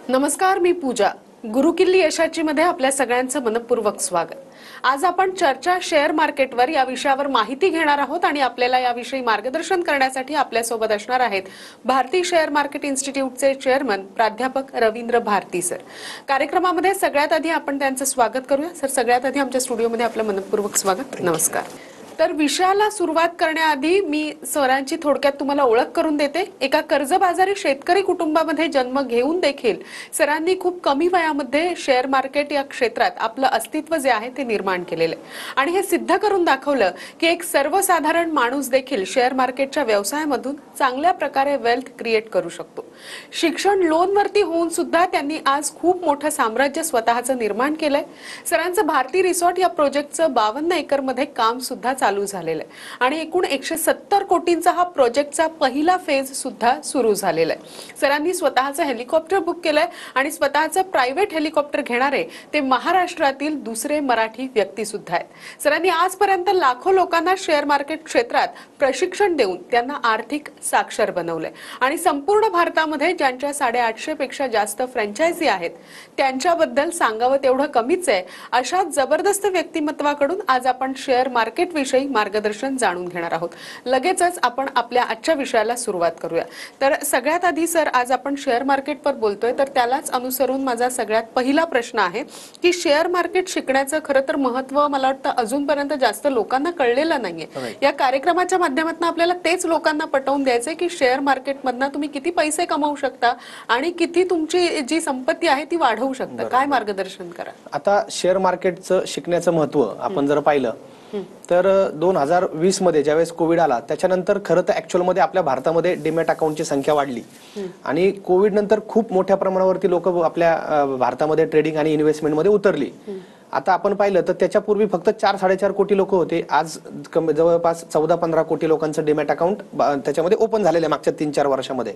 नमस्कार, मी पूजा. गुरुकिल्ली यशाची मध्ये आपल्या सगळ्यांचं मनपूर्वक स्वागत. आज आपण चर्चा शेअर मार्केटवर या विषयावर माहिती घेणार आहोत आणि आपल्याला याविषयी मार्गदर्शन करण्यासाठी आपल्या सोबत असणार आहेत भारती शेअर मार्केट इन्स्टिट्यूटचे चेअरमन प्राध्यापक रवींद्र भारती सर. कार्यक्रमामध्ये सगळ्यात आधी आपण त्यांचं स्वागत करूया. सर, सगळ्यात आधी आमच्या स्टुडिओमध्ये आपलं मनपूर्वक स्वागत. नमस्कार. तर विषयाला सुरुवात करण्याआधी मी सरांची थोडक्यात तुम्हाला ओळख करून देते. एका कर्जबाजारी शेतकरी कुटुंबामध्ये जन्म घेऊन देखील सरांनी खूप कमी वयामध्ये शेअर मार्केट या क्षेत्रात आपलं अस्तित्व जे आहे ते निर्माण केलेलं आहे आणि हे सिद्ध करून दाखवलं की एक सर्वसाधारण माणूस देखील शेअर मार्केटच्या व्यवसायामधून चांगल्या प्रकारे वेल्थ क्रिएट करू शकतो. शिक्षण लोनवरती होऊन सुद्धा त्यांनी आज खूप मोठं साम्राज्य स्वतःचं निर्माण केलंय. सरांचं भारती रिसॉर्ट या प्रोजेक्टचं 52 एकरमध्ये काम सुद्धा चालू झालेलं आहे आणि एकूण 170 कोटींचा हा प्रोजेक्टचा पहिला फेज सुद्धा सुरू झालेला आहे. सरांनी स्वतःचं हेलिकॉप्टर बुक केलंय आणि स्वतःचं प्रायव्हेट हेलिकॉप्टर घेणारे ते महाराष्ट्रातील दुसरे मराठी व्यक्ती सुद्धा आहेत. सरांनी आजपर्यंत लाखो लोकांना शेअर मार्केट क्षेत्रात प्रशिक्षण देऊन त्यांना आर्थिक साक्षर बनवलंय आणि संपूर्ण भारतामध्ये ज्यांच्या 850 पेक्षा जास्त फ्रँचायझी आहेत त्यांच्याबद्दल सांगावं तेवढं कमीच आहे. अशा जबरदस्त व्यक्तिमत्वाकडून आज आपण शेअर मार्केट विषयी मार्गदर्शन जाणून घेणार आहोत. लगेचच आपण आपल्या आजच्या विषयाला सुरुवात करूया. तर सगळ्यात आधी सर, आज आपण शेअर मार्केटवर बोलतोय तर त्यालाच अनुसरून माझा सगळ्यात पहिला प्रश्न आहे की शेअर मार्केट शिकण्याचं खरं तर महत्त्व मला वाटतं अजूनपर्यंत जास्त लोकांना कळलेलं नाहीये. या कार्यक्रमाच्या माध्यमातून आपल्याला तेच लोकांना पटवून द्यायचंय की शेअर मार्केटमधनं तुम्ही किती पैसे कमावू शकता आणि किती तुमची जी संपत्ती आहे ती वाढवू शकता. काय मार्गदर्शन करा. आता शेअर मार्केटचं शिकण्याचं महत्त्व आपण जर पाहिलं तर 2020 मध्ये ज्यावेळेस कोविड आला त्याच्यानंतर खरं तर ऍक्च्युअल मध्ये आपल्या भारतामध्ये डीमॅट अकाउंटची संख्या वाढली आणि कोविड नंतर खूप मोठ्या प्रमाणावरती लोक आपल्या भारतामध्ये ट्रेडिंग आणि इन्व्हेस्टमेंट मध्ये उतरली. आता आपण पाहिलं तर त्याच्यापूर्वी फक्त 4-4.5 कोटी लोक होते. आज जवळपास 14-15 कोटी लोकांचं डीमॅट अकाउंट त्याच्यामध्ये ओपन झालेलं आहे मागच्या 3-4 वर्षामध्ये.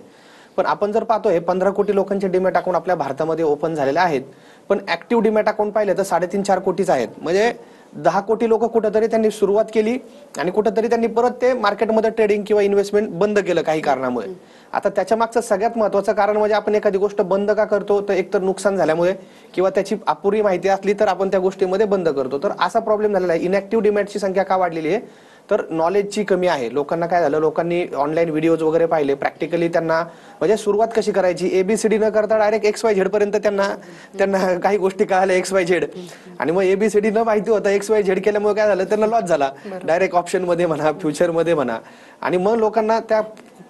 पण आपण जर पाहतोय 15 कोटी लोकांचे डीमॅट अकाउंट आपल्या भारतामध्ये ओपन झालेले आहेत, पण ऍक्टिव्ह डीमॅट अकाउंट पाहिलं तर 3.5-4 कोटीच आहेत. म्हणजे 10 कोटी लोक कुठेतरी त्यांनी सुरुवात केली आणि कुठेतरी त्यांनी परत ते मार्केटमध्ये ट्रेडिंग किंवा इन्व्हेस्टमेंट बंद केलं काही कारणामुळे. आता त्याच्या मागचं सगळ्यात महत्त्वाचं कारण म्हणजे आपण एखादी गोष्ट बंद का करतो तर एकतर नुकसान झाल्यामुळे किंवा त्याची अपुरी माहिती असली तर आपण त्या गोष्टीमध्ये बंद करतो. तर असा प्रॉब्लेम झालेला आहे. इनॅक्टिव्ह डीमॅटची संख्या का वाढलेली आहे तर नॉलेजची कमी आहे. लोकांना काय झालं, लोकांनी ऑनलाईन व्हिडिओज वगैरे पाहिले, प्रॅक्टिकली त्यांना म्हणजे सुरुवात कशी करायची एबीसीडी न करता डायरेक्ट XYZ पर्यंत त्यांना काही गोष्टी कळाल्या XYZ आणि मग एबीसीडी न माहिती होता XYZ केल्यामुळे काय झालं, त्यांना लॉस झाला डायरेक्ट ऑप्शन मध्ये म्हणा, फ्युचर मध्ये म्हणा. आणि मग लोकांना त्या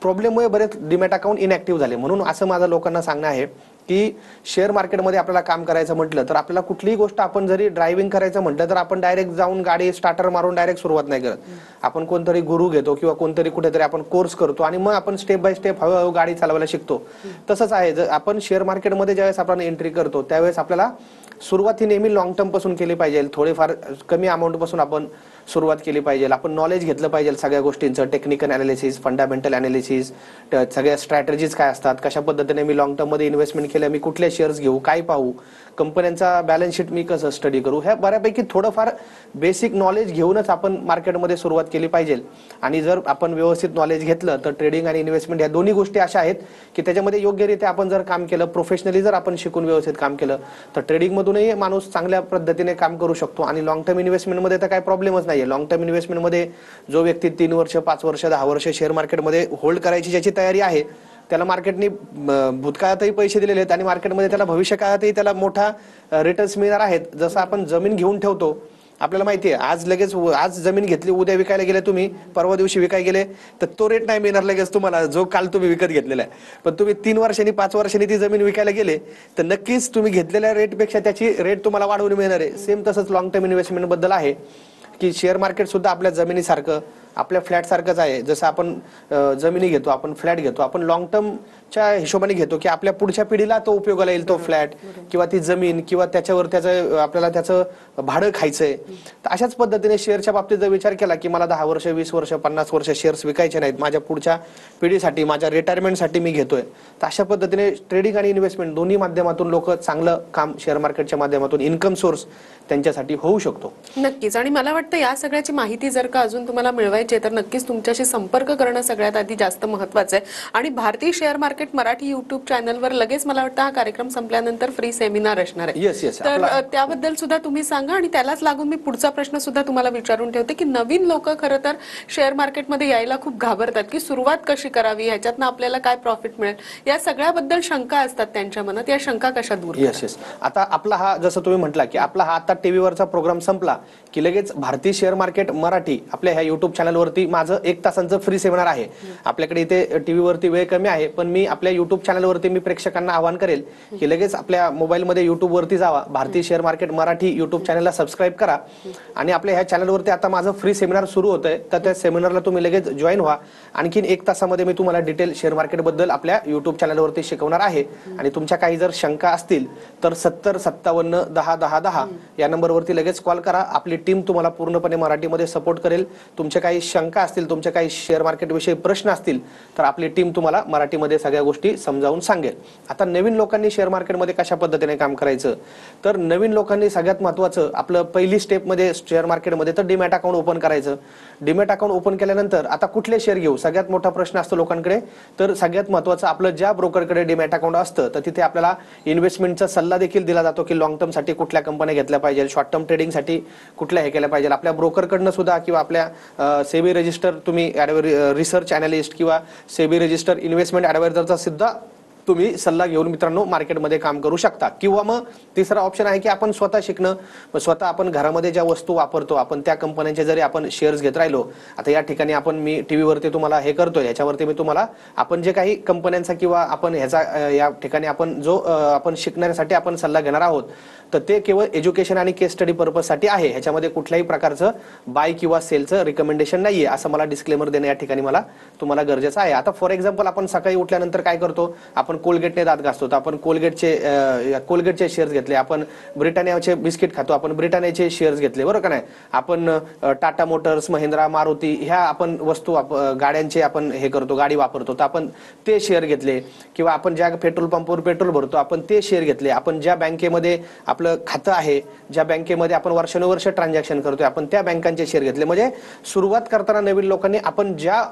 प्रॉब्लेममुळे बरेच डीमॅट अकाउंट इनॅक्टिव्ह झाले. म्हणून असं माझं लोकांना सांगणं आहे की शेअर मार्केटमध्ये आपल्याला काम करायचं म्हटलं तर आपल्याला कुठलीही गोष्ट आपण जरी ड्रायव्हिंग करायचं म्हटलं तर आपण डायरेक्ट जाऊन गाडी स्टार्टर मारून डायरेक्ट सुरुवात नाही करत. आपण कोणतरी गुरु घेतो किंवा कोणतरी कुठेतरी आपण कोर्स करतो आणि मग आपण स्टेप बाय स्टेप हळूहळू गाडी चालवायला शिकतो. तसंच आहे, जर आपण शेअर मार्केटमध्ये ज्यावेळेस आपण एंट्री करतो त्यावेळेस आपल्याला सुरुवात ही नेहमी लॉंग टर्म पासून केली पाहिजे. थोडेफार कमी अमाऊंट पासून आपण सुरुवात केली पाहिजे. आपण नॉलेज घेतलं पाहिजे सगळ्या गोष्टींचं, टेक्निकल अनालिसिस, फंडामेंटल अनालिसिस, सगळ्या स्ट्रॅटेजीज काय असतात, कशा पद्धतीने मी लॉंग टर्म मध्ये इन्व्हेस्टमेंट केलं, मी कुठले शेअर्स घेऊ, काय पाहू, कंपन्यांचा बॅलन्स शीट मी कसं स्टडी करू, ह्या बऱ्यापैकी थोडंफार बेसिक नॉलेज घेऊनच आपण मार्केटमध्ये सुरुवात केली पाहिजे. आणि जर आपण व्यवस्थित नॉलेज घेतलं तर ट्रेडिंग आणि इन्व्हेस्टमेंट या दोन्ही गोष्टी अशा आहेत की त्याच्यामध्ये योग्यरित्या आपण जर काम केलं, प्रोफेशनली जर आपण शिकून व्यवस्थित काम केलं तर ट्रेडिंगमधूनही माणूस चांगल्या पद्धतीने काम करू शकतो. आणि लॉंग टर्म इन्व्हेस्टमेंटमध्ये तर काही प्रॉब्लेमच नाहीये. लॉंग टर्म इन्व्हेस्टमेंटमध्ये जो व्यक्ती 3 वर्ष, 5 वर्ष, 10 वर्ष शेअर मार्केटमध्ये होल्ड करायची ज्याची तयारी आहे त्याला मार्केटने भूतकाळातही पैसे दिलेले आहेत आणि मार्केटमध्ये त्याला भविष्यकाळातही त्याला मोठा रिटर्न्स मिळणार आहेत. जसं आपण जमीन घेऊन ठेवतो, आपल्याला माहिती आहे आज जमीन घेतली, उद्या विकायला गेले तुम्ही, परवा दिवशी विकायला गेले तर तो रेट नाही मिळणार लगेच तुम्हाला जो काल तुम्ही विकत घेतलेला आहे. पण तुम्ही 3 वर्षांनी 5 वर्षांनी ती जमीन विकायला गेले तर नक्कीच तुम्ही घेतलेल्या रेटपेक्षा त्याची रेट तुम्हाला वाढवून मिळणार आहे. सेम तसंच लॉंग टर्म इन्व्हेस्टमेंट बद्दल आहे की शेअर मार्केट सुद्धा आपल्या जमिनीसारखं, आपल्या फ्लॅट सारखंच आहे. जसं आपण जमिनी घेतो, आपण फ्लॅट घेतो, आपण लॉंग टर्मच्या हिशोबाने घेतो की आपल्या पुढच्या पिढीला तो उपयोगाला येईल, तो फ्लॅट किंवा ती जमीन किंवा त्याच्यावर आपल्याला त्याचं भाडं खायचंय. तर अशाच पद्धतीने शेअरच्या बाबतीत जर विचार केला की मला 10 वर्ष, 20 वर्ष, 50 वर्ष शेअर्स विकायचे नाहीत, माझ्या पुढच्या पिढीसाठी, माझ्या रिटायरमेंटसाठी मी घेतोय, तर अशा पद्धतीने ट्रेडिंग आणि इन्व्हेस्टमेंट दोन्ही माध्यमातून लोक चांगलं काम शेअर मार्केटच्या माध्यमातून इन्कम सोर्स त्यांच्यासाठी होऊ शकतो. नक्कीच. आणि मला वाटतं या सगळ्याची माहिती जर का अजून तुम्हाला मिळवायची करायची आहे तर नक्कीच तुमच्याशी संपर्क करणं सगळ्यात आधी जास्त महत्त्वाचं आहे. आणि भारतीय शेअर मार्केट मराठी युट्यूब चॅनलवर लगेच मला वाटतं हा कार्यक्रम संपल्यानंतर फ्री सेमिनार असणार आहे. येस तर त्याबद्दल सुद्धा तुम्ही सांगा. आणि त्यालाच लागून मी पुढचा प्रश्न सुद्धा तुम्हाला विचारून ठेवते की नवीन लोक खरं तर शेअर मार्केटमध्ये यायला खूप घाबरतात की सुरुवात कशी करावी, ह्याच्यातनं आपल्याला काय प्रॉफिट मिळेल, या सगळ्याबद्दल शंका असतात त्यांच्या मनात. या शंका कशा दूर येस. आता आपला हा, जसं तुम्ही म्हटला की आपला हा आता टीव्हीवरचा प्रोग्राम संपला की लगेच भारतीय शेअर मार्केट मराठी आपल्या ह्या युट्यूब चॅनलवरती माझं 1 तासांचं फ्री सेमिनार आहे. आपल्याकडे इथे टीव्हीवरती वेळ कमी आहे, पण मी आपल्या युट्यूब चॅनलवरती मी प्रेक्षकांना आवाहन करेल की लगेच आपल्या मोबाईलमध्ये युट्यूबवरती जावा, भारतीय शेअर मार्केट मराठी युट्यूब चॅनलला सबस्क्राईब करा आणि आपल्या ह्या चॅनलवरती आता माझं फ्री सेमिनार सुरू होतंय. तर त्या सेमिनारला तुम्ही लगेच जॉईन व्हा. आणखीन 1 तासामध्ये मी तुम्हाला डिटेल शेअर मार्केटबद्दल आपल्या युट्यूब चॅनलवरती शिकवणार आहे. आणि तुमच्या काही जर शंका असतील तर 7057101010 या नंबरवरती लगेच कॉल करा. आपली टीम तुम्हाला पूर्णपणे मराठीमध्ये सपोर्ट करेल. तुमच्या काही शंका असतील, तुमच्या काही शेअर मार्केट विषयी प्रश्न असतील तर आपली टीम तुम्हाला मराठीमध्ये सगळ्या गोष्टी समजावून सांगेल. आता नवीन लोकांनी शेअर मार्केटमध्ये कशा पद्धतीने काम करायचं, तर नवीन लोकांनी सगळ्यात महत्त्वाचं आपलं पहिली स्टेपमध्ये शेअर मार्केटमध्ये तर डीमॅट अकाउंट ओपन करायचं. डीमॅट अकाउंट ओपन केल्यानंतर आता कुठले शेअर घेऊ, सगळ्यात मोठा प्रश्न असतो लोकांकडे. तर सगळ्यात महत्त्वाचं आपलं ज्या ब्रोकरकडे डीमॅट अकाउंट असतं तर तिथे आपल्याला इन्व्हेस्टमेंटचा सल्ला देखील दिला जातो की लॉंग टर्मसाठी कुठल्या कंपन्या घेतल्या पाहिजे, शॉर्ट टर्म ट्रेडिंगसाठी कुठल्या हे केल्या पाहिजे. आपल्या ब्रोकरकडनं सुद्धा किंवा आपल्या सेबी रजिस्टर तुम्ही रिसर्च अॅनालिस्ट किंवा सेबी रजिस्टर इन्व्हेस्टमेंट ॲडवायझरचा सुद्धा तुम्ही सल्ला घेऊन मित्रांनो मार्केटमध्ये काम करू शकता. किंवा मग तिसरा ऑप्शन आहे की आपण स्वतः शिकणं. स्वतः आपण घरामध्ये ज्या वस्तू वापरतो आपण त्या कंपन्यांचे जरी आपण शेअर्स घेत राहिलो, आता या ठिकाणी आपण मी टीव्हीवरती तुम्हाला हे करतोय, याच्यावरती मी तुम्हाला आपण जे काही कंपन्यांचा किंवा आपण ह्याचा या ठिकाणी आपण जो आपण शिकण्यासाठी आपण सल्ला घेणार आहोत तर ते केवळ एज्युकेशन आणि केस स्टडी पर्पजसाठी आहे. ह्याच्यामध्ये कुठल्याही प्रकारचं बाय किंवा सेलचं रिकमेंडेशन नाहीये, असं मला डिस्क्लेमर देणं या ठिकाणी मला तुम्हाला गरजेचं आहे. आता फॉर एक्झाम्पल आपण सकाळी उठल्यानंतर काय करतो, आपण कोलगेटने दात घासतो तर आपण कोलगेटचे शेअर्स घेतले, आपण ब्रिटानियाचे बिस्किट खातो आपण ब्रिटानियाचे शेअर्स घेतले, बरोबर का नाही. आपण टाटा मोटर्स, महिंद्रा, मारुती ह्या आपण वस्तू गाड्यांचे आपण हे करतो, गाडी वापरतो तर आपण ते शेअर घेतले. किंवा आपण ज्या पेट्रोल पंपवर पेट्रोल भरतो आपण ते शेअर घेतले. आपण ज्या बँकेमध्ये आपलं खातं आहे, ज्या बँकेमध्ये आपण वर्षानुवर्ष ट्रान्झॅक्शन करतोय आपण त्या बँकांचे शेअर घेतले. म्हणजे सुरुवात करताना नवीन लोकांनी आपण ज्या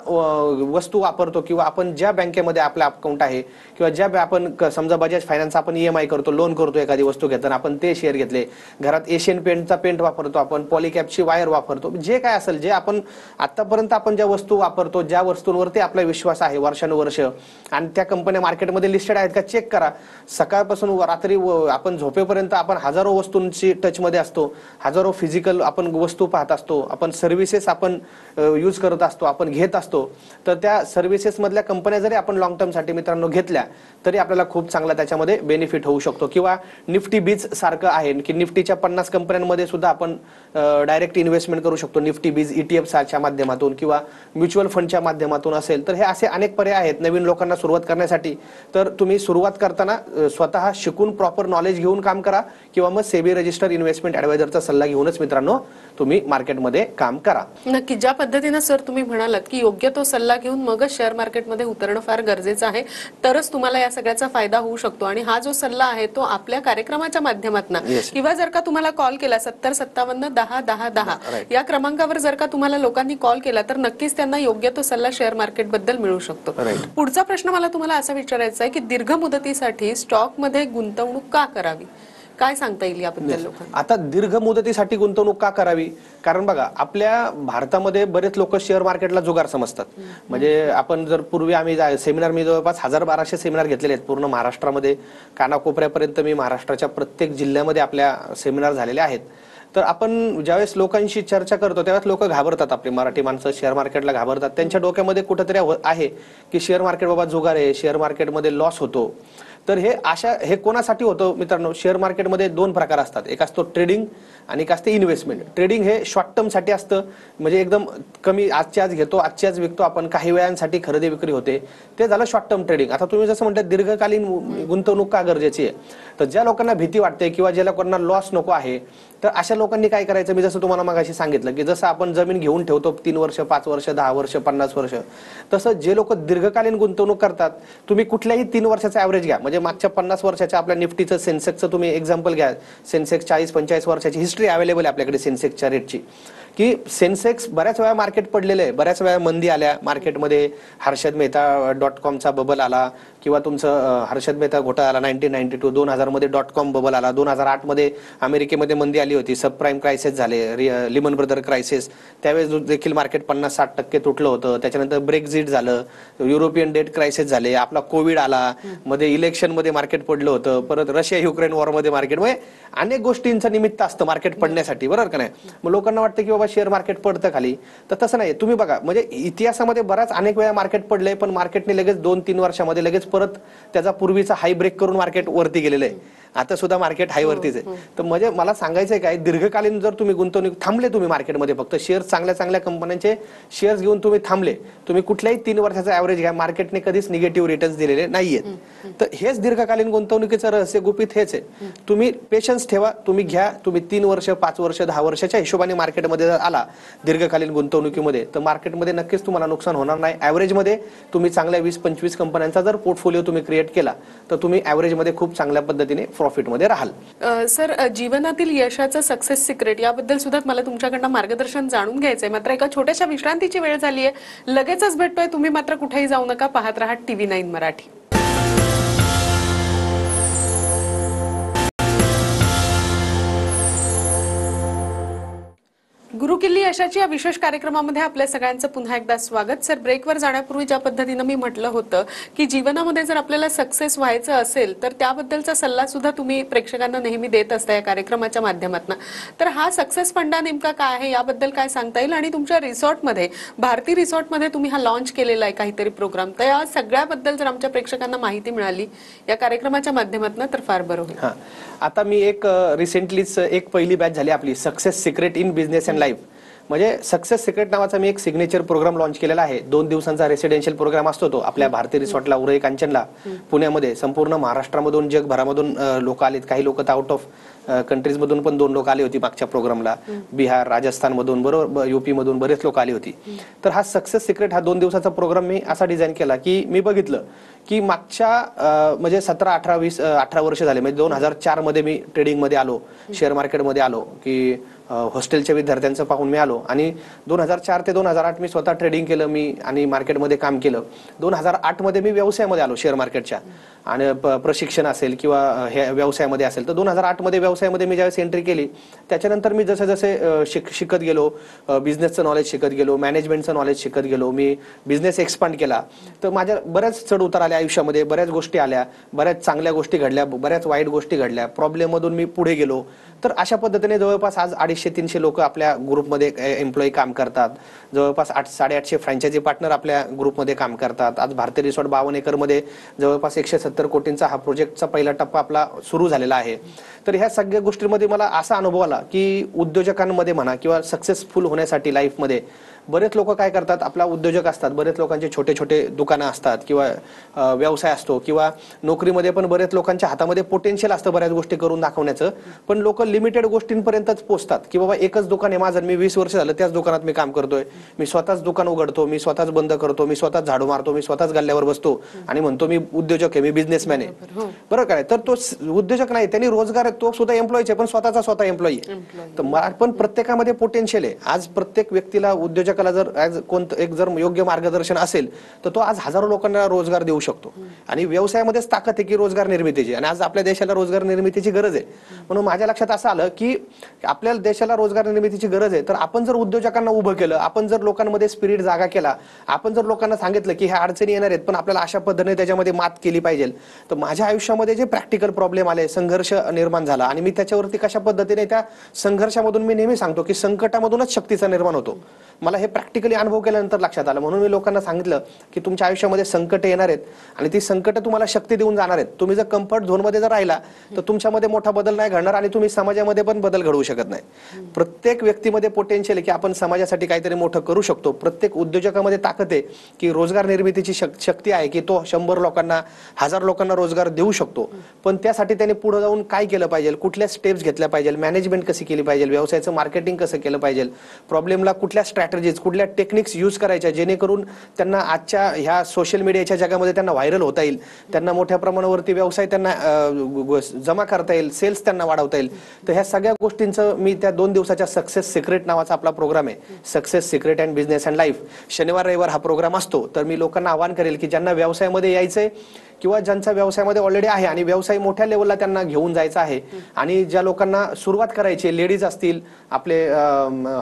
वस्तू वापरतो किंवा आपण ज्या बँकेमध्ये आपलं अकाउंट आहे किंवा ज्या आपण समजा बजाज फायनान्स आपण EMI करतो, लोन करतो एखादी वस्तू घेताना आपण ते शेअर घेतले. घरात एशियन पेंटचा पेंट वापरतो आपण, पॉलिकॅपची वायर वापरतो, जे काय असेल जे आपण आतापर्यंत आपण ज्या वस्तू वापरतो ज्या वस्तूंवरती आपला विश्वास आहे वर्षानुवर्ष आणि त्या कंपन्या मार्केटमध्ये लिस्टेड आहेत का चेक करा. सकाळपासून रात्री आपण झोपेपर्यंत आपण हजारो वस्तूंची टचमध्ये असतो, हजारो फिजिकल आपण वस्तू पाहत असतो, आपण सर्व्हिसेस आपण यूज करत असतो, आपण घेत असतो. तर त्या सर्व्हिसेस मधल्या कंपन्या जरी आपण लॉंग टर्मसाठी मित्रांनो घेतल्या तरी आपल्याला खूप चांगला त्याच्यामध्ये बेनिफिट होऊ शकतो. किंवा निफ्टी बीज सारखं आहे की निफ्टीच्या 50 कंपन्यांमध्ये सुद्धा आपण डायरेक्ट इन्व्हेस्टमेंट करू शकतो. निफ्टी बीज ETF माध्यमातून किंवा म्युच्युअल फंडच्या माध्यमातून असेल तर हे असे अनेक पर्याय आहेत नवीन लोकांना सुरुवात करण्यासाठी. तर तुम्ही सुरुवात करताना स्वतः शिकून प्रॉपर नॉलेज घेऊन काम करा किंवा मग सेबी रजिस्टर इन्व्हेस्टमेंट ॲडवायझरचा सल्ला घेऊनच मित्रांनो तुम्ही मार्केटमध्ये काम करा. नक्की ज्या पद्धतीने सर तुम्ही म्हणालात की योग्य तो सल्ला घेऊन मगच शेअर मार्केटमध्ये उतरणं फार गरजेचं आहे, तरच तुम्हाला या सगळ्याचा फायदा होऊ शकतो. आणि हा जो सल्ला आहे तो आपल्या कार्यक्रमाच्या माध्यमातून किंवा जर का तुम्हाला कॉल केला 7057101010 या क्रमांकावर जर का तुम्हाला लोकांनी कॉल केला तर नक्कीच त्यांना योग्य तो सल्ला शेअर मार्केट बद्दल मिळू शकतो. पुढचा प्रश्न मला तुम्हाला असा विचारायचा आहे की दीर्घ मुदतीसाठी स्टॉक मध्ये गुंतवणूक का करावी, काय सांगता येईल याबद्दल लोकांना? आता दीर्घ मुदतीसाठी गुंतवणूक का करावी, कारण बघा आपल्या भारतामध्ये बरेच लोक शेअर मार्केटला जुगार समजतात. म्हणजे आपण जर पूर्वी आम्ही सेमिनार मी जवळपास 1200 सेमिनार घेतलेले आहेत पूर्ण महाराष्ट्रामध्ये, कानाकोपऱ्यापर्यंत मी महाराष्ट्राच्या प्रत्येक जिल्ह्यामध्ये आपल्या सेमिनार झालेले आहेत. तर आपण ज्यावेळेस लोकांशी चर्चा करतो त्यावेळेस लोक घाबरतात, आपली मराठी माणसं शेअर मार्केटला घाबरतात. त्यांच्या डोक्यामध्ये कुठेतरी आहे की शेअर मार्केट बाबा जुगार आहे, शेअर मार्केटमध्ये लॉस होतो. तर हे कोणासाठी होतं मित्रांनो, शेअर मार्केटमध्ये 2 प्रकार असतात, एक असतो ट्रेडिंग आणि एक असते इन्व्हेस्टमेंट. ट्रेडिंग हे शॉर्ट टर्म साठी असतं, म्हणजे एकदम कमी आजच्या आज घेतो आजच्या आज विकतो आपण, काही वेळांसाठी खरेदी विक्री होते, ते झालं शॉर्ट टर्म ट्रेडिंग. आता तुम्ही जसं म्हणता दीर्घकालीन गुंतवणूक का गरजेची आहे, तर ज्या लोकांना भीती वाटते किंवा ज्या लोकांना लॉस नको आहे तर अशा लोकांनी काय करायचं, मी जसं तुम्हाला मगाशी सांगितलं की जसं आपण जमीन घेऊन ठेवतो 3 वर्ष 5 वर्ष 10 वर्ष 50 वर्ष, तसं जे लोक दीर्घकालीन गुंतवणूक करतात, तुम्ही कुठल्याही 3 वर्षाचा ऍव्हरेज घ्या, म्हणजे मागच्या 50 वर्षाच्या आपल्या निफ्टीचं सेन्सेक्सचं तुम्ही एक्झाम्पल घ्या, सेन्सेक्स 40-45 वर्षाची हिस्ट्री अवेलेबल आहे आपल्याकडे सेन्सेक्सच्या रेटची, की सेन्सेक्स बऱ्याच वेळा मार्केट पडलेलं आहे, बऱ्याच वेळा मंदी आल्या मार्केटमध्ये, हर्षद मेहता .com बबल आला किंवा तुमचं हर्षद मेहता घोटाळा आला 1992, 2000 मध्ये .com बबल आला, 2008 मध्ये अमेरिकेमध्ये मंदी आली होती, सबप्राईम क्रायसिस झाले, लिमन ब्रदर क्रायसिस, त्यावेळेस देखील मार्केट 50-60% तुटलं होतं, त्याच्यानंतर ब्रेक्झिट झालं, युरोपियन डेट क्रायसिस झाले, आपला कोविड आला, मध्ये इलेक्शन मध्ये मार्केट पडलं होतं, परत रशिया युक्रेन वॉर मध्ये मार्केट, म्हणजे अनेक गोष्टींचं निमित्त असतं मार्केट पडण्यासाठी, बरोबर का नाही. मग लोकांना वाटतं की बाबा शेअर मार्केट पडतं खाली, तर तसं नाही. तुम्ही बघा, म्हणजे इतिहासामध्ये बराच अनेक वेळा मार्केट पडलंय, पण मार्केटने लगेच 2-3 वर्षामध्ये लगेच परत त्याचा पूर्वीचा हाय ब्रेक करून मार्केट वरती गेलेलं आहे. आता सुद्धा मार्केट हाय वरतीच आहे. तर म्हणजे मला सांगायचंय काय, दीर्घकालीन जर तुम्ही गुंतवणूक थांबले, तुम्ही मार्केटमध्ये फक्त शेअर चांगल्या चांगल्या कंपन्यांचे शेअर्स घेऊन तुम्ही थांबले, तुम्ही कुठल्याही 3 वर्षाचा ऍव्हरेज घ्या, मार्केटने कधीच निगेटिव्ह रिटर्न्स दिलेले नाहीयेत. तर हेच दीर्घकालीन गुंतवणुकीचं रहस्य गुपित हेच आहे. तुम्ही पेशन्स ठेवा, तुम्ही घ्या, तुम्ही 3 वर्ष 5 वर्ष 10 वर्षाच्या हिशोबाने मार्केटमध्ये जर आला दीर्घकालीन गुंतवणुकीमध्ये, तर मार्केटमध्ये नक्कीच तुम्हाला नुकसान होणार नाही. ऍव्हरेजमध्ये तुम्ही चांगल्या 20-25 कंपन्यांचा जर पोर्टफोलिओ तुम्ही क्रिएट केला, तर तुम्ही ऍव्हरेजमध्ये खूप चांगल्या पद्धतीने प्रॉफिटमध्ये राहाल. सर, जीवनातील यशाचं सक्सेस सिक्रेट याबद्दल सुद्धा मला तुमच्याकडनं मार्गदर्शन जाणून घ्यायचंय. मात्र एका छोट्याशा विश्रांतीची वेळ झाली आहे, लगेचच भेटतोय. तुम्ही मात्र कुठेही जाऊ नका, पाहत राहा TV9 मराठी. गुरुकिल्ली यशाची या विशेष कार्यक्रमामध्ये आपल्या सगळ्यांचं पुन्हा एकदा स्वागत. सर, ब्रेकवर जाण्यापूर्वी ज्या पद्धतीनं मी म्हटलं होतं की जीवनामध्ये जर आपल्याला सक्सेस व्हायचं असेल तर त्याबद्दलचा सल्ला सुद्धा तुम्ही प्रेक्षकांना नेहमी देत असता या कार्यक्रमाच्या माध्यमातून. तर हा सक्सेस फंडा नेमका काय आहे याबद्दल काय सांगता येईल, आणि तुमच्या रिसॉर्टमध्ये, भारती रिसॉर्टमध्ये तुम्ही हा लॉन्च केलेला आहे काहीतरी प्रोग्राम, तर या सगळ्याबद्दल जर आमच्या प्रेक्षकांना माहिती मिळाली या कार्यक्रमाच्या माध्यमातून तर फार बरं होईल. आता मी एक रिसेंटलीच एक पहिली बॅच झाली आपली success secret in business and life, म्हणजे सक्सेस सिक्रेट नावाचा मी एक सिग्नेचर प्रोग्राम लॉन्च केलेला आहे. 2 दिवसांचा रेसिडेन्शियल प्रोग्राम असतो तो आपल्या भारती रिसॉर्टला, उरई कांचनला, पुण्यामध्ये. संपूर्ण महाराष्ट्रामधून जगभरामधून लोक आलेत, काही लोक तर आउट ऑफ कंट्रीज मधून पण 2 लोक आले होती मागच्या प्रोग्रामला, बिहार, राजस्थान मधून, बरोबर, UP मधून बरेच लोक आली होती. तर हा सक्सेस सिक्रेट हा 2 दिवसाचा प्रोग्राम मी असा डिझाईन केला की मी बघितलं की मागच्या म्हणजे 17, 18, 20, 18 वर्ष झाले, म्हणजे 2004 मध्ये मी ट्रेडिंगमध्ये आलो, शेअर मार्केटमध्ये आलो, की हॉस्टेलच्या विद्यार्थ्यांचं पाहून मी आलो, आणि 2004 ते 2008 मी स्वतः ट्रेडिंग केलं मी आणि मार्केटमध्ये काम केलं. 2008 मध्ये मी व्यवसायामध्ये आलो शेअर मार्केटच्या, आणि प्रशिक्षण असेल किंवा हे व्यवसायामध्ये असेल. तर 2008 मध्ये व्यवसायामध्ये मी ज्यावेळेस एंट्री केली, त्याच्यानंतर मी जसे जसे शिकत गेलो, बिझनेसचं नॉलेज शिकत गेलो, मॅनेजमेंटचं नॉलेज शिकत गेलो, मी बिझनेस एक्सपांड केला. तर माझ्या बऱ्याच चढ उतार आल्या आयुष्यामध्ये, बऱ्याच गोष्टी आल्या, बऱ्याच चांगल्या गोष्टी घडल्या, बऱ्याच वाईट गोष्टी घडल्या, प्रॉब्लेम मधून मी पुढे गेलो. तर अशा पद्धतीने जवळपास आज 250-300 लोक आपल्या ग्रुपमध्ये एम्प्लॉई काम करतात, जवळपास 800-850 फ्रँचायझी पार्टनर आपल्या ग्रुपमध्ये काम करतात. आज भारती रिसॉर्ट 52 एकरमध्ये जवळपास 170 कोटींचा हा प्रोजेक्टचा पहिला टप्पा आपला सुरू झालेला आहे. तर ह्या सगळ्या गोष्टींमध्ये मला असा अनुभव आला की उद्योजकांमध्ये म्हणा किंवा सक्सेसफुल होण्यासाठी लाईफमध्ये बरेच लोक काय करतात, आपला उद्योजक असतात, बरेच लोकांचे छोटे छोटे दुकानं असतात किंवा व्यवसाय असतो, किंवा नोकरीमध्ये पण बरेच लोकांच्या हातामध्ये पोटेन्शियल असतं बऱ्याच गोष्टी करून दाखवण्याचं, पण लोक लिमिटेड गोष्टींपर्यंतच पोहोचतात की बाबा एकच दुकान आहे माझं, मी 20 वर्ष झालं त्याच दुकानात मी काम करतोय, मी स्वतःच दुकान उघडतो, मी स्वतःच बंद करतो, मी स्वतःच झाडू मारतो, मी स्वतःच गल्ल्यावर बसतो आणि म्हणतो मी उद्योजक आहे, मी बिझनेसमॅन आहे. बरोबर काय? तर तो उद्योजक नाही, त्यांनी रोजगार, तो सुद्धा एम्प्लॉईच आहे पण स्वतःचा स्वतः एम्प्लॉई आहे. तर पण प्रत्येकामध्ये पोटेन्शियल आहे. आज प्रत्येक व्यक्तीला, उद्योजकाला जर एक जर योग्य मार्गदर्शन असेल तर तो आज हजारो लोकांना रोजगार देऊ शकतो. आणि व्यवसायामध्येच ताकद आहे की रोजगार निर्मितीची, आणि आज आपल्या देशाला रोजगार निर्मितीची गरज आहे. म्हणून माझ्या लक्षात असं आलं की आपल्या देशाला रोजगार निर्मितीची गरज आहे, तर आपण जर उद्योजकांना उभं केलं, आपण जर लोकांमध्ये स्पिरिट जागा केला, आपण जर लोकांना सांगितलं की ह्या अडचणी येणार आहेत पण आपल्याला अशा पद्धतीने त्याच्यामध्ये मात केली पाहिजे. तर माझ्या आयुष्यामध्ये जे प्रॅक्टिकल प्रॉब्लेम आले, संघर्ष निर्माण झाला, आणि मी त्याच्यावरती कशा पद्धतीने त्या संघर्षामधून, मी नेहमी सांगतो की संकटामधूनच शक्तीचा निर्माण होतो. मला हे प्रॅक्टिकली अनुभव केल्यानंतर लक्षात आलं. म्हणून मी लोकांना सांगितलं की तुमच्या आयुष्यामध्ये संकट येणार आहेत आणि ती संकट तुम्हाला शक्ती देऊन जाणार आहेत. तुम्ही जर कम्फर्ट झोनमध्ये जर राहिला तर तुमच्यामध्ये मोठा बदल नाही घडणार आणि तुम्ही समाजामध्ये पण बदल घडवू शकत नाही. प्रत्येक व्यक्तीमध्ये पोटेन्शियल आहे की आपण समाजासाठी काहीतरी मोठं करू शकतो. प्रत्येक उद्योजकामध्ये ताकद आहे की रोजगार निर्मितीची शक्ती आहे की तो 100 लोकांना 1000 लोकांना रोजगार देऊ शकतो. पण त्यासाठी त्याने पुढे जाऊन काय केलं पाहिजे, कुठल्या स्टेप्स घेतल्या पाहिजे, मॅनेजमेंट कशी केली पाहिजे, व्यवसायाचं मार्केटिंग कसं केलं पाहिजे, प्रॉब्लेमला कुठल्या स्ट्रॅटेजीज कुठल्या टेक्निक्स यूज करायच्या जेणेकरून त्यांना आजच्या ह्या सोशल मीडियाच्या जगामध्ये त्यांना व्हायरल होता येईल, त्यांना मोठ्या प्रमाणावरती व्यवसाय त्यांना जमा करता येईल, सेल्स त्यांना वाढवता येईल. तर ह्या सगळ्या गोष्टींचं मी त्या 2 दिवसाच्या सक्सेस सिक्रेट नावाचा आपला प्रोग्राम आहे, success secret and business and life. शनिवार रविवार हा प्रोग्राम असतो. तर मी लोकांना आवाहन करेल की ज्यांना व्यवसायामध्ये यायचंय किंवा ज्यांचा व्यवसायामध्ये ऑलरेडी आहे आणि व्यवसाय मोठ्या लेवलला त्यांना घेऊन जायचा आहे आणि ज्या लोकांना सुरुवात करायची, लेडीज असतील, आपले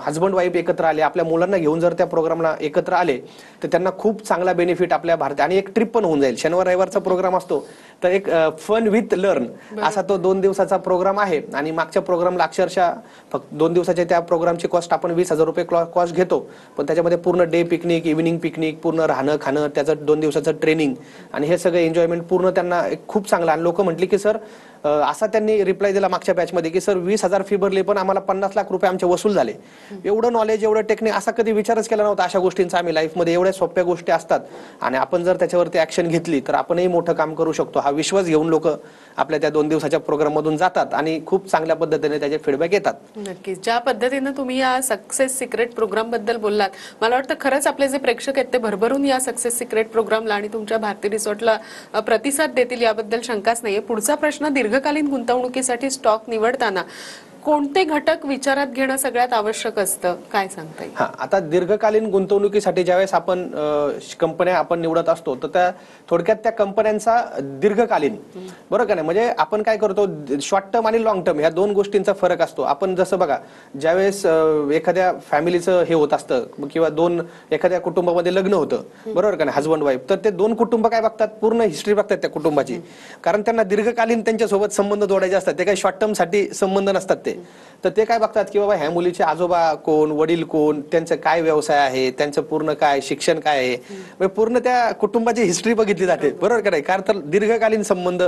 हजबंड वाईफ एकत्र आले, आपल्या मुलांना घेऊन जर त्या प्रोग्रामला एकत्र आले तर त्यांना खूप चांगला बेनिफिट आपल्या भारतात आणि एक ट्रिप पण होऊन जाईल. शनिवार रविवारचा प्रोग्राम असतो तर एक फन विथ लर्न असा तो 2 दिवसाचा प्रोग्राम आहे. आणि मागच्या प्रोग्रामला अक्षरशः फक्त 2 दिवसाच्या त्या प्रोग्रामची कॉस्ट आपण 20,000 रुपये कॉस्ट घेतो. पण त्याच्यामध्ये पूर्ण डे पिकनिक, इव्हिनिंग पिकनिक, पूर्ण राहणं खाणं, त्याचं 2 दिवसाचं ट्रेनिंग आणि हे सगळं एन्जॉयमेंट पूर्ण त्यांना खूप चांगला. आणि लोक म्हटली की सर असा त्यांनी रिप्लाय दिला मागच्या बॅचमध्ये की सर 20,000 फी भरली पण आम्हाला 50 लाख रुपये आमचे वसूल झाले. एवढं नॉलेज, एवढं टेक्निक असा कधी विचारच केला नव्हता. अशा गोष्टींचा आम्ही लाईफमध्ये एवढ्या सोप्या गोष्टी असतात आणि आपण जर त्याच्यावरती ऍक्शन घेतली तर आपणही मोठं काम करू शकतो. हा विश्वास घेऊन लोक आपल्या त्या 2 दिवसाच्या प्रोग्राम मधून जातात आणि खूप चांगल्या पद्धतीने त्याचे फीडबॅक येतात. नक्कीच. ज्या पद्धतीने तुम्ही या सक्सेस सिक्रेट प्रोग्राम बद्दल बोललात, मला वाटतं खरंच आपले जे प्रेक्षक आहेत ते भरभरून या सक्सेस सिक्रेट प्रोग्रामला आणि तुमच्या भारती रिसॉर्टला प्रतिसाद देतील याबद्दल शंकाच नाहीये. पुढचा प्रश्न, दीर्घकालीन गुंतवणुकीसाठी स्टॉक निवडताना कोणते घटक विचारात घेणं सगळ्यात आवश्यक असतं, काय सांगता येईल? आता दीर्घकालीन गुंतवणुकीसाठी ज्यावेळेस आपण कंपन्या आपण निवडत असतो तर त्या थोडक्यात त्या कंपन्यांचा दीर्घकालीन, बरोबर का नाही, म्हणजे आपण काय करतो शॉर्ट टर्म आणि लॉंग टर्म ह्या 2 गोष्टींचा फरक असतो. आपण जसं बघा ज्यावेळेस एखाद्या फॅमिलीचं हे होत असतं किंवा एखाद्या कुटुंबामध्ये लग्न होतं, बरोबर का नाही, हजबंड वाईफ, तर ते 2 कुटुंब काय बघतात, पूर्ण हिस्ट्री बघतात त्या कुटुंबाची. कारण त्यांना दीर्घकालीन त्यांच्यासोबत संबंध जोडायचे असतात. ते काही शॉर्ट टर्म साठी संबंध नसतात. तर ते काय बघतात की बाबा ह्या मुलीचे आजोबा कोण, वडील कोण, त्यांचं काय व्यवसाय आहे, त्यांचं पूर्ण काय शिक्षण काय आहे, पूर्ण त्या कुटुंबाची हिस्ट्री बघितली जाते, बरोबर का नाही. कारण तर दीर्घकालीन संबंध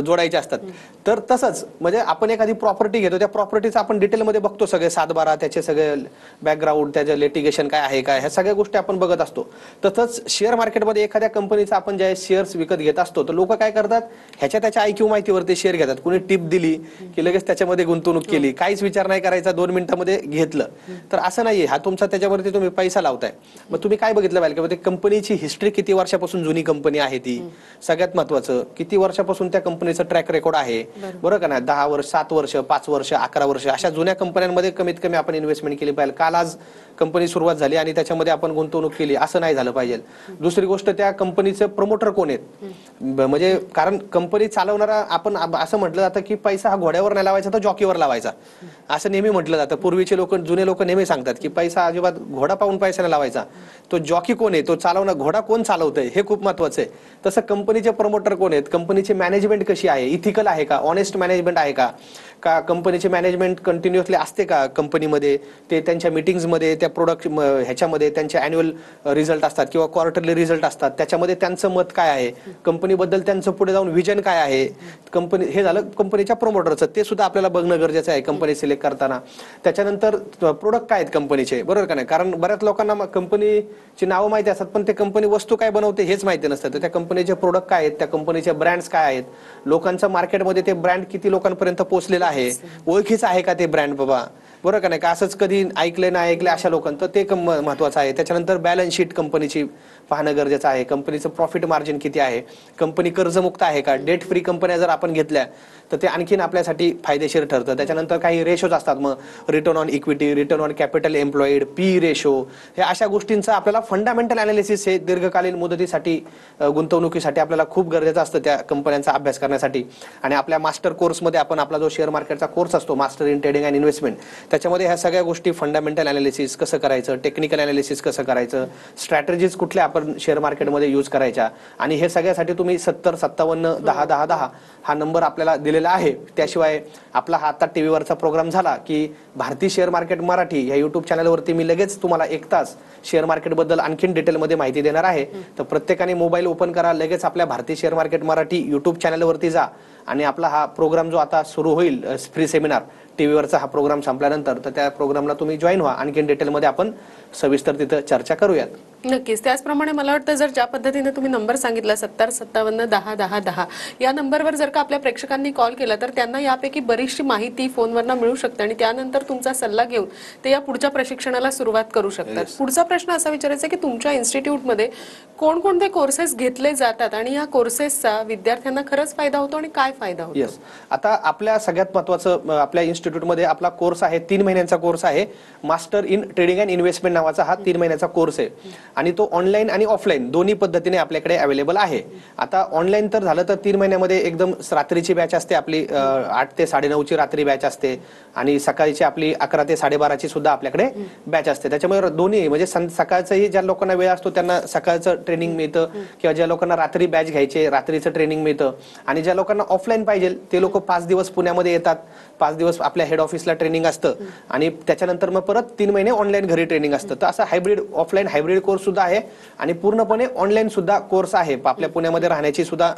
जोडायचे असतात. तर तसंच म्हणजे आपण एखादी प्रॉपर्टी घेतो, त्या प्रॉपर्टीचं आपण डिटेलमध्ये बघतो, सगळे 7-12 त्याचे सगळे बॅकग्राऊंड, त्याचं लिटिगेशन काय आहे, काय ह्या सगळ्या गोष्टी आपण बघत असतो. तसंच शेअर मार्केटमध्ये एखाद्या कंपनीचा आपण ज्या शेअर्स विकत घेत असतो तर लोक काय करतात, त्याच्या IQ माहितीवरती शेअर घेतात. कुणी टिप दिली की लगेच त्याच्यामध्ये गुंतवणूक केली, काहीच विचार नाही करायचा, 2 मिनिटांमध्ये घेतलं. तर असं नाहीये, हा तुमचा त्याच्यावरती तुम्ही पैसा लावताय. मग तुम्ही काय बघितलं पाहिजे की कंपनीची हिस्ट्री किती वर्षापासून जुनी कंपनी आहे, ती सगळ्यात महत्वाचं, किती वर्षापासून त्या कंपनीचं ट्रॅक रेकॉर्ड आहे, बरोबर का नाही. 10 वर्ष, 7 वर्ष, 5 वर्ष, 11 वर्ष अशा जुन्या कंपन्यांमध्ये कमीत कमी आपण इन्व्हेस्टमेंट केली पाहिजे. काल आज कंपनी सुरुवात झाली आणि त्याच्यामध्ये आपण गुंतवणूक केली असं नाही झालं पाहिजे. दुसरी गोष्ट, त्या कंपनीचे प्रमोटर कोण आहेत, म्हणजे कारण कंपनी चालवणारा, आपण असं म्हटलं जातं की पैसा हा घोड्यावर नाही लावायचा तर जॉकीवर लावायचा, असं नेहमी म्हटलं जातं. पूर्वीचे लोक, जुने लोक नेहमी सांगतात की पैसा अजिबात घोडा पाहून पैसा लावायचा. तो जॉकी कोण आहे, तो चालवणार, घोडा कोण चालवतंय हे खूप महत्वाचं आहे. तसं कंपनीचे प्रमोटर कोण आहेत, कंपनीची मॅनेजमेंट कशी आहे, इथिकल आहे का, ऑनेस्ट मॅनेजमेंट आहे का, कंपनीची मॅनेजमेंट कंटिन्युअसली असते का कंपनीमध्ये, ते त्यांच्या मीटिंग्समध्ये, त्या प्रोडक्ट ह्याच्यामध्ये त्यांचे अॅन्युअल रिझल्ट असतात किंवा क्वार्टरली रिझल्ट असतात, त्याच्यामध्ये त्यांचं मत काय आहे, कंपनीबद्दल त्यांचं पुढे जाऊन विजन काय आहे. कंपनी, हे झालं कंपनीच्या प्रमोटरचं, ते सुद्धा आपल्याला बघणं गरजेचं आहे कंपनी सिलेक्ट करताना. त्याच्यानंतर प्रोडक्ट काय आहेत कंपनीचे, बरोबर का नाही. कारण बऱ्याच लोकांना कंपनीची नावं माहिती असतात पण ते कंपनी वस्तू काय बनवते हेच माहिती नसतं. तर त्या कंपनीचे प्रोडक्ट काय आहेत, त्या कंपनीचे ब्रँड्स काय आहेत, लोकांचं मार्केटमध्ये ते ब्रँड किती लोकांपर्यंत पोहोचलेला आहे, ओळखीचं आहे का ते ब्रँड बाबा, बरोबर का नाही, का असंच कधी ऐकले नाही ऐकले अशा लोकांचं, ते महत्वाचं आहे. त्याच्यानंतर बॅलन्स शीट कंपनीची पाहणं गरजेचं आहे, कंपनीचं प्रॉफिट मार्जिन किती आहे, कंपनी कर्जमुक्त आहे का, डेट फ्री कंपन्या जर आपण घेतल्या तर ते आणखीन आपल्यासाठी फायदेशीर ठरतं. त्याच्यानंतर काही रेशोज असतात, मग return on equity, return on capital employed, P ratio, हे अशा गोष्टींचं आपल्याला फंडामेंटल अनालिसिस हे दीर्घकालीन मुदतीसाठी गुंतवणुकीसाठी आपल्याला खूप गरजेचं असतं त्या कंपन्यांचा अभ्यास करण्यासाठी. आणि आपल्या मास्टर कोर्समध्ये आपण आपला जो शेअर मार्केटचा कोर्स असतो, master in trading and investment, त्याच्यामध्ये ह्या सगळ्या गोष्टी, फंडामेंटल अनालिसिस कसं करायचं, टेक्निकल अनालिसिस कसं करायचं, स्ट्रॅटेजीज कुठल्या आपण आपण शेअर मार्केटमध्ये यूज करायच्या. आणि हे सगळ्यासाठी तुम्ही 7057101010 हा नंबर आपल्याला दिलेला आहे. त्याशिवाय आपला हा आता टीव्हीवरचा प्रोग्राम झाला की भारती शेअर मार्केट मराठी या युट्यूब चॅनलवरती मी लगेच तुम्हाला 1 तास शेअर मार्केटबद्दल आणखीन डिटेलमध्ये माहिती देणार आहे. तर प्रत्येकाने मोबाईल ओपन करा, लगेच आपल्या Bharati share market Marathi YouTube चॅनलवरती जा आणि आपला हा प्रोग्राम जो आता सुरू होईल फ्री सेमिनार टीव्हीवरचा हा प्रोग्राम संपल्यानंतर, तर त्या प्रोग्रामला तुम्ही जॉईन व्हा. आणखीन डिटेलमध्ये आपण सविस्तर तिथं चर्चा करूयात. नक्कीच. त्याचप्रमाणे मला वाटतं जर ज्या पद्धतीने तुम्ही नंबर सांगितला 7057101010 या नंबरवर जर का आपल्या प्रेक्षकांनी कॉल केला तर त्यांना यापैकी बरीचशी माहिती फोनवरनं मिळू शकते आणि त्यानंतर तुमचा सल्ला घेऊन ते या पुढच्या प्रशिक्षणाला सुरुवात करू शकतात. पुढचा प्रश्न असा विचारायचा की तुमच्या इन्स्टिट्यूटमध्ये कोणकोणते कोर्सेस घेतले जातात आणि या कोर्सेसचा विद्यार्थ्यांना खरंच फायदा होतो आणि काय फायदा होतो? येस, आता आपल्या सगळ्यात महत्त्वाचं आपल्या इन्स्टिट्यूटमध्ये आपला कोर्स आहे, 3 महिन्यांचा कोर्स आहे. Master in trading and investment नावाचा हा 3 महिन्याचा कोर्स आहे आणि तो ऑनलाईन आणि ऑफलाईन दोन्ही पद्धतीने आपल्याकडे अवेलेबल आहे. आता ऑनलाईन तर झालं तर 3 महिन्यामध्ये एकदम रात्रीची बॅच असते आपली, 8 ते 9:30ची रात्री बॅच असते आणि सकाळची आपली 11 ते 12:30ची सुद्धा आपल्याकडे बॅच असते. त्याच्यामुळे दोन्ही म्हणजे सकाळचंही ज्या लोकांना वेळ असतो त्यांना सकाळचं ट्रेनिंग मिळतं किंवा ज्या लोकांना रात्री बॅच घ्यायचे रात्रीचं ट्रेनिंग मिळतं आणि ज्या लोकांना ऑफलाईन पाहिजे ते लोक 5 दिवस पुण्यामध्ये येतात, 5 दिवस आपल्या हेड ऑफिसला ट्रेनिंग असतं आणि त्याच्यानंतर मग परत 3 महिने ऑनलाईन घरी ट्रेनिंग असतं. तर असं हायब्रिड ऑफलाईन हायब्रिड कोर्स सुद्धा आहे आणि पूर्णपणे ऑनलाईन सुद्धा कोर्स आहे. आपल्या पुण्यामध्ये राहण्याची सुद्धा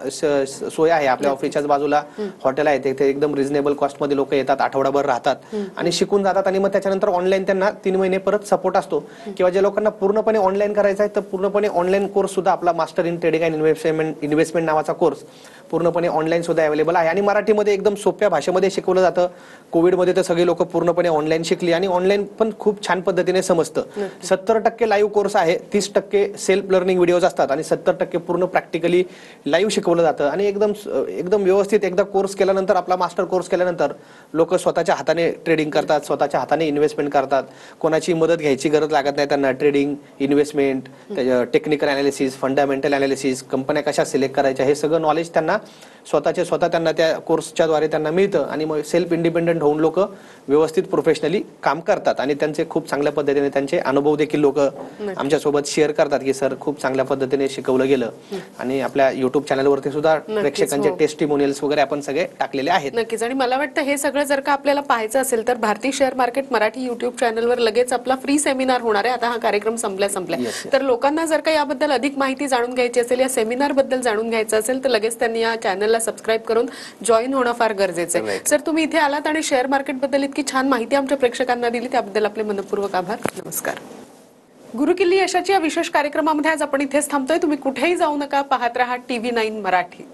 सोय आहे. आपल्या ऑफिसच्याच बाजूला हॉटेल आहे, तिथे एकदम रिझनेबल कॉस्टमध्ये लोक येतात, आठवडाभर राहतात आणि शिकून जातात आणि मग त्याच्यानंतर ऑनलाईन त्यांना 3 महिने परत सपोर्ट असतो. किंवा ज्या लोकांना पूर्णपणे ऑनलाईन करायचं आहे तर पूर्णपणे ऑनलाईन कोर्स सुद्धा आपला master in trading and investment नावाचा कोर्स पूर्णपणे ऑनलाईन सुद्धा अवेलेबल आहे आणि मराठीमध्ये एकदम सोप्या भाषेमध्ये शिकवलं जातं. कोविडमध्ये तर सगळे लोक पूर्णपणे ऑनलाईन शिकली आणि ऑनलाईन पण खूप छान पद्धतीने समजतं. 70% लाईव्ह कोर्स आहे, 30% सेल्फ लर्निंग व्हिडिओज असतात आणि 70% पूर्ण प्रॅक्टिकली लाईव्ह शिकवलं जातं आणि एकदम व्यवस्थित एकदा कोर्स केल्यानंतर आपला मास्टर कोर्स केल्यानंतर लोक स्वतःच्या हाताने ट्रेडिंग करतात, स्वतःच्या हाताने इन्व्हेस्टमेंट करतात. कोणाची मदत घ्यायची गरज लागत नाही त्यांना. Trading, investment, technical analysis, fundamental analysis, कंपन्या कशा सिलेक्ट करायच्या हे सगळं नॉलेज त्यांना स्वतः त्यांना त्या कोर्सच्या द्वारे त्यांना मिळतं आणि मग सेल्फ इंडिपेंडंट होऊन लोक व्यवस्थित प्रोफेशनली काम करतात आणि त्यांचे खूप चांगल्या पद्धतीने त्यांचे अनुभव देखील लोक आमच्यासोबत शेअर करतात की सर खूप चांगल्या पद्धतीने शिकवलं गेलं. आणि आपल्या युट्यूब चॅनलवरती सुद्धा प्रेक्षकांचे टेस्टिमोनियल्स वगैरे आपण सगळे टाकलेले आहेत. नक्कीच. आणि मला वाटतं हे सगळं जर का आपल्याला पाहायचं असेल तर Bharati share market Marathi YouTube चॅनलवर लगेच आपला फ्री सेमिनार होणार आहे. आता हा कार्यक्रम संपल्या तर लोकांना जर का याबद्दल अधिक माहिती जाणून घ्यायची असेल, या सेमिनार बद्दल जाणून घ्यायचं असेल तर लगेच त्यांनी या चॅनलला सबस्क्राईब करून जॉईन होणं फार गरजेचं आहे. सर, तुम्ही इथे आलात आणि शेअर मार्केट बद्दल इतकी छान माहिती आमच्या प्रेक्षकांना दिली त्याबद्दल आपले मनपूर्वक आभार. नमस्कार. गुरुकिल्ली यशाची या विशेष कार्यक्रमामध्ये आज आपण इथेच थांबतोय. तुम्ही कुठेही जाऊ नका, पाहत रहा TV9 मराठी.